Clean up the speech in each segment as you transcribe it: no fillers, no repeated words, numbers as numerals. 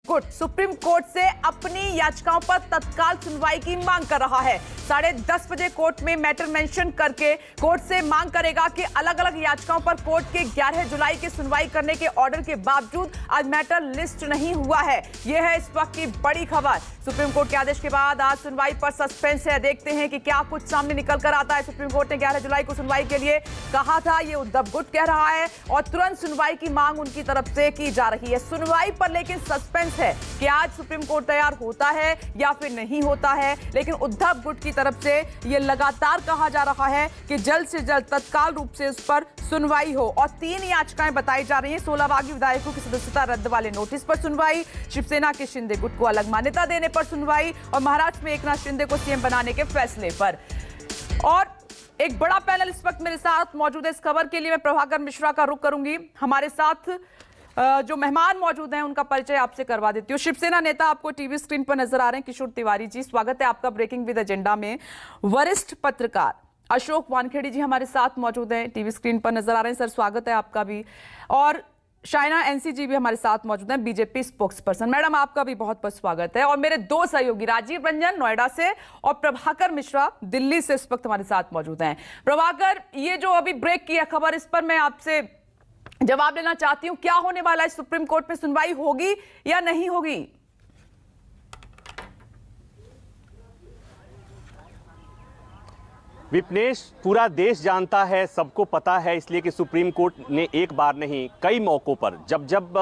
गुट supreme court से अपनी याचिकाओं पर तत्काल सुनवाई की मांग कर रहा है। 10:30 बजे कोर्ट में मैटर मेंशन करके कोर्ट से मांग करेगा कि अलग अलग याचिकाओं पर कोर्ट के 11 जुलाई की सुनवाई करने के ऑर्डर के बावजूद आज मैटर लिस्ट नहीं हुआ है। यह है इस वक्त की बड़ी खबर। सुप्रीम कोर्ट के आदेश के बाद आज सुनवाई पर सस्पेंस है। देखते हैं कि क्या कुछ सामने निकल कर आता है। सुप्रीम कोर्ट ने 11 जुलाई को सुनवाई के लिए कहा था, ये उद्धव गुट कह रहा है और तुरंत सुनवाई की मांग उनकी तरफ से की जा रही है। सुनवाई पर लेकिन सस्पेंस है कि आज सुप्रीम कोर्ट तैयार होता है या फिर नहीं होता है। लेकिन उद्धव गुट की तरफ से यह लगातार कहा जा रहा है कि जल्द से जल्द तत्काल रूप से उस पर सुनवाई हो। और 3 याचिकाएं बताई जा रही हैं। 16 बागी विधायकों की सदस्यता रद्द वाले नोटिस पर सुनवाई, शिवसेना के शिंदे गुट को अलग मान्यता देने पर सुनवाई और महाराष्ट्र में एकनाथ शिंदे को सीएम बनाने के फैसले पर। और एक बड़ा पैनल इस वक्त मेरे साथ मौजूद है। इस खबर के लिए मैं प्रभाकर मिश्रा का रुख करूंगी। हमारे साथ जो मेहमान मौजूद हैं उनका परिचय आपसे करवा देती हूँ। शिवसेना नेता आपको टीवी स्क्रीन पर नजर आ रहे हैं, किशोर तिवारी जी, स्वागत है आपका ब्रेकिंग विद एजेंडा में। वरिष्ठ पत्रकार अशोक वानखेड़े जी हमारे साथ मौजूद हैं, टीवी स्क्रीन पर नजर आ रहे हैं, सर स्वागत है आपका भी। और शाइना एनसी जी भी हमारे साथ मौजूद हैं, बीजेपी स्पोक्स पर्सन। मैडम आपका भी बहुत बहुत स्वागत है। और मेरे 2 सहयोगी राजीव रंजन नोएडा से और प्रभाकर मिश्रा दिल्ली से इस वक्त हमारे साथ मौजूद हैं। प्रभाकर, ये जो अभी ब्रेक की है खबर, इस पर मैं आपसे जवाब लेना चाहती हूं। क्या होने वाला है? सुप्रीम कोर्ट में सुनवाई होगी या नहीं होगी? विपनेश, पूरा देश जानता है, सबको पता है, इसलिए कि सुप्रीम कोर्ट ने एक बार नहीं कई मौकों पर जब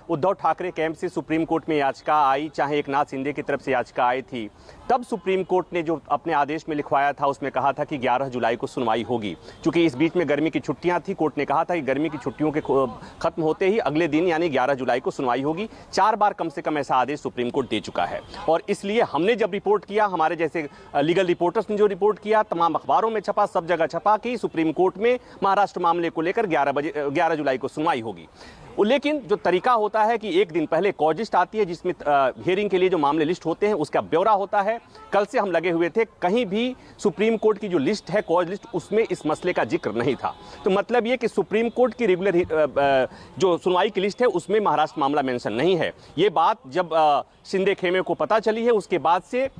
उद्धव ठाकरे कैंप से सुप्रीम कोर्ट में याचिका आई, चाहे एकनाथ शिंदे की तरफ से याचिका आई थी, तब सुप्रीम कोर्ट ने जो अपने आदेश में लिखवाया था उसमें कहा था कि 11 जुलाई को सुनवाई होगी। क्योंकि इस बीच में गर्मी की छुट्टियां थी, कोर्ट ने कहा था कि गर्मी की छुट्टियों के खत्म होते ही अगले दिन यानी 11 जुलाई को सुनवाई होगी। 4 बार कम से कम ऐसा आदेश सुप्रीम कोर्ट दे चुका है। और इसलिए हमने जब रिपोर्ट किया, हमारे जैसे लीगल रिपोर्टर्स ने जो रिपोर्ट किया, तमाम अखबारों में छपा, सब जगह छपा कि सुप्रीम कोर्ट में महाराष्ट्र मामले को लेकर 11 जुलाई को सुनवाई होगी। लेकिन जो तरीका होता है कि एक दिन पहले कॉज लिस्ट आती है, जिसमें हियरिंग के लिए जो मामले लिस्ट होते हैं उसका ब्यौरा होता है। कल से हम लगे हुए थे, कहीं भी सुप्रीम कोर्ट की जो लिस्ट है कॉज लिस्ट, उसमें इस मसले का जिक्र नहीं था। तो मतलब ये कि सुप्रीम कोर्ट की रेगुलर जो सुनवाई की लिस्ट है उसमें महाराष्ट्र मामला मेंशन नहीं है। ये बात जब शिंदे खेमे को पता चली है, उसके बाद से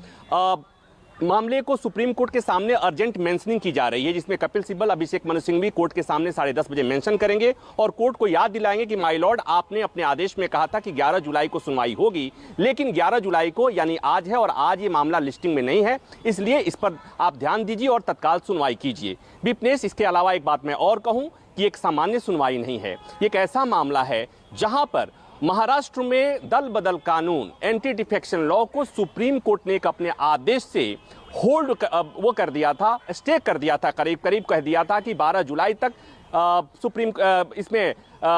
मामले को सुप्रीम कोर्ट के सामने अर्जेंट मेंशनिंग की जा रही है, जिसमें कपिल सिब्बल, अभिषेक मनु सिंह भी कोर्ट के सामने 10:30 बजे मेंशन करेंगे और कोर्ट को याद दिलाएंगे कि माय लॉर्ड, आपने अपने आदेश में कहा था कि 11 जुलाई को सुनवाई होगी, लेकिन 11 जुलाई को यानी आज है और आज ये मामला लिस्टिंग में नहीं है, इसलिए इस पर आप ध्यान दीजिए और तत्काल सुनवाई कीजिए। विपनेश, इसके अलावा एक बात मैं और कहूं कि एक सामान्य सुनवाई नहीं है, ये एक ऐसा मामला है जहां पर महाराष्ट्र में दल बदल कानून, एंटी डिफेक्शन लॉ को सुप्रीम कोर्ट ने एक अपने आदेश से होल्ड वो कर दिया था, स्टे कर दिया था, करीब करीब कह दिया था कि 12 जुलाई तक सुप्रीम इसमें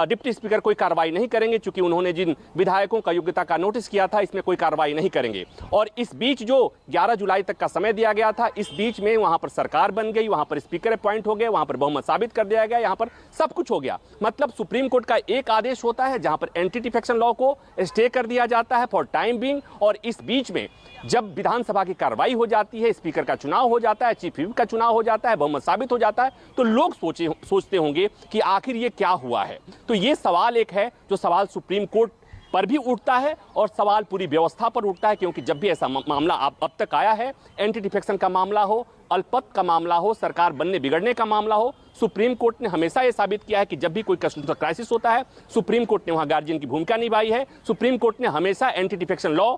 डिप्टी स्पीकर कोई कार्रवाई नहीं करेंगे, चूंकि उन्होंने जिन विधायकों का योग्यता का नोटिस किया था, इसमें कोई कार्रवाई नहीं करेंगे। और इस बीच जो 11 जुलाई तक का समय दिया गया था, इस बीच में वहां पर सरकार बन गई, वहां पर स्पीकर अपॉइंट हो गए, वहां पर बहुमत साबित कर दिया गया, यहां पर सब कुछ हो गया। मतलब सुप्रीम कोर्ट का एक आदेश होता है जहां पर एंटी डिफेक्शन लॉ को स्टे कर दिया जाता है फॉर टाइम बीइंग, और इस बीच में जब विधानसभा की कार्रवाई हो जाती है, स्पीकर का चुनाव हो जाता है, चीफ व्हिप का चुनाव हो जाता है, बहुमत साबित हो जाता है, तो लोग सोचते होंगे कि आखिर ये क्या हुआ है। तो ये सवाल एक है जो सवाल सुप्रीम कोर्ट पर भी उठता है और सवाल पूरी व्यवस्था पर उठता है, क्योंकि जब भी ऐसा मामला अब तक आया है, एंटी डिफेक्शन का मामला हो, अल्पमत का मामला हो, सरकार बनने बिगड़ने का मामला हो, सुप्रीम कोर्ट ने हमेशा यह साबित किया है कि जब भी कोई कॉन्स्टिट्यूशनल क्राइसिस होता है, सुप्रीम कोर्ट ने वहां गार्जियन की भूमिका निभाई है। सुप्रीम कोर्ट ने हमेशा एंटी डिफेक्शन लॉ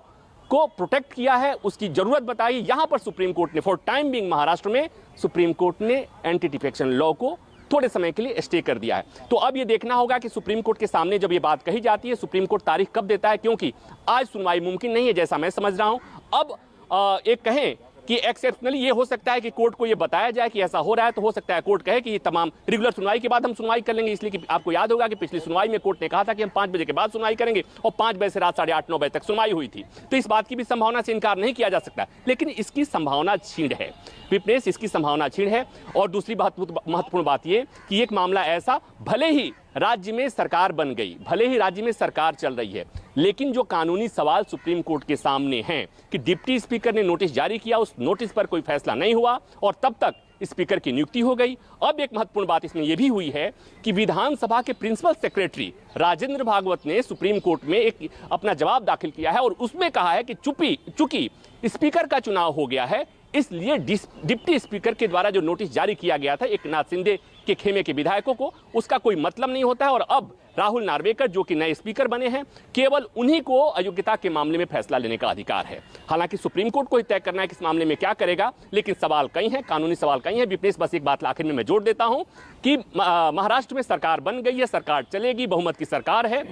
को प्रोटेक्ट किया है, उसकी जरूरत बताई। यहां पर सुप्रीम कोर्ट ने फॉर टाइम बीइंग महाराष्ट्र में सुप्रीम कोर्ट ने एंटी डिफेक्शन लॉ को थोड़े समय के लिए स्टे कर दिया है। तो अब ये देखना होगा कि सुप्रीम कोर्ट के सामने जब ये बात कही जाती है, सुप्रीम कोर्ट तारीख कब देता है, क्योंकि आज सुनवाई मुमकिन नहीं है जैसा मैं समझ रहा हूं। अब एक कहें कि एक्सेप्शनली ये हो सकता है कि कोर्ट को ये बताया जाए कि ऐसा हो रहा है, तो हो सकता है कोर्ट कहे कि ये तमाम रेगुलर सुनवाई के बाद हम सुनवाई कर लेंगे, इसलिए कि आपको याद होगा कि पिछली सुनवाई में कोर्ट ने कहा था कि हम 5 बजे के बाद सुनवाई करेंगे और 5 बजे से रात 8:30-9 बजे तक सुनवाई हुई थी। तो इस बात की भी संभावना से इनकार नहीं किया जा सकता, लेकिन इसकी संभावना क्षीण है विपनेश, इसकी संभावना क्षीण है। और दूसरी महत्वपूर्ण बात यह कि एक मामला ऐसा, भले ही राज्य में सरकार बन गई, भले ही राज्य में सरकार चल रही है, लेकिन जो कानूनी सवाल सुप्रीम कोर्ट के सामने हैं कि डिप्टी स्पीकर ने नोटिस जारी किया, उस नोटिस पर कोई फैसला नहीं हुआ और तब तक स्पीकर की नियुक्ति हो गई। अब एक महत्वपूर्ण बात इसमें यह भी हुई है कि विधानसभा के प्रिंसिपल सेक्रेटरी राजेंद्र भागवत ने सुप्रीम कोर्ट में एक अपना जवाब दाखिल किया है और उसमें कहा है कि चूंकि स्पीकर का चुनाव हो गया है, इसलिए डिप्टी स्पीकर के द्वारा जो नोटिस जारी किया गया था एकनाथ शिंदे के खेमे के विधायकों को, उसका कोई मतलब नहीं होता है और अब राहुल नार्वेकर जो कि नए स्पीकर बने हैं, केवल उन्हीं को अयोग्यता के मामले में फैसला लेने का अधिकार है। हालांकि सुप्रीम कोर्ट को ही तय करना है कि इस मामले में क्या करेगा, लेकिन सवाल कई हैं, कानूनी सवाल कई हैं। विपनेश, बस एक बात आखिर में मैं जोड़ देता हूं कि महाराष्ट्र में सरकार बन गई है, सरकार चलेगी, बहुमत की सरकार है।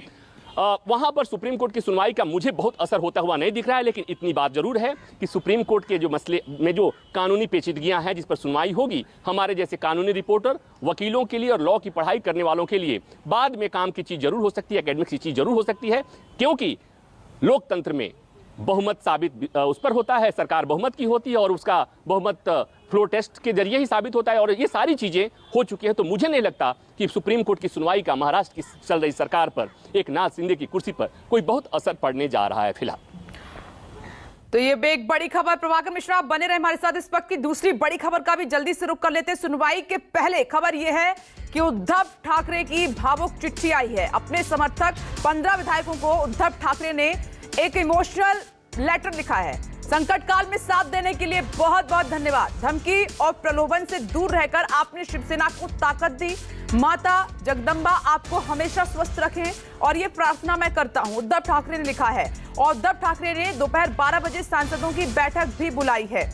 वहां पर सुप्रीम कोर्ट की सुनवाई का मुझे बहुत असर होता हुआ नहीं दिख रहा है, लेकिन इतनी बात जरूर है कि सुप्रीम कोर्ट के जो मसले में जो कानूनी पेचीदगियां हैं जिस पर सुनवाई होगी, हमारे जैसे कानूनी रिपोर्टर, वकीलों के लिए और लॉ की पढ़ाई करने वालों के लिए बाद में काम की चीज जरूर हो सकती है, एकेडमिक की चीज जरूर हो सकती है, क्योंकि लोकतंत्र में बहुमत साबित उस पर होता है, सरकार बहुमत की होती है और उसका बहुमत फ्लोर टेस्ट के जरिए ही साबित होता है और ये सारी चीजें हो चुकी हैं। तो मुझे नहीं लगता कि सुप्रीम कोर्ट की सुनवाई का महाराष्ट्र की चल रही सरकार पर, एकनाथ शिंदे की कुर्सी पर कोई बहुत असर पड़ने जा रहा है फिलहाल। तो ये एक बड़ी खबर। प्रभाकर मिश्रा, आप बने रहे हमारे साथ। इस वक्त की दूसरी बड़ी खबर का भी जल्दी से रुख कर लेते हैं। सुनवाई के पहले खबर यह है कि उद्धव ठाकरे की भावुक चिट्ठी आई है। अपने समर्थक 15 विधायकों को उद्धव ठाकरे ने एक इमोशनल लेटर लिखा है। संकट काल में साथ देने के लिए बहुत बहुत धन्यवाद। धमकी और प्रलोभन से दूर रहकर आपने शिवसेना को ताकत दी। माता जगदम्बा आपको हमेशा स्वस्थ रखें और ये प्रार्थना मैं करता हूं, उद्धव ठाकरे ने लिखा है। और उद्धव ठाकरे ने दोपहर 12 बजे सांसदों की बैठक भी बुलाई है।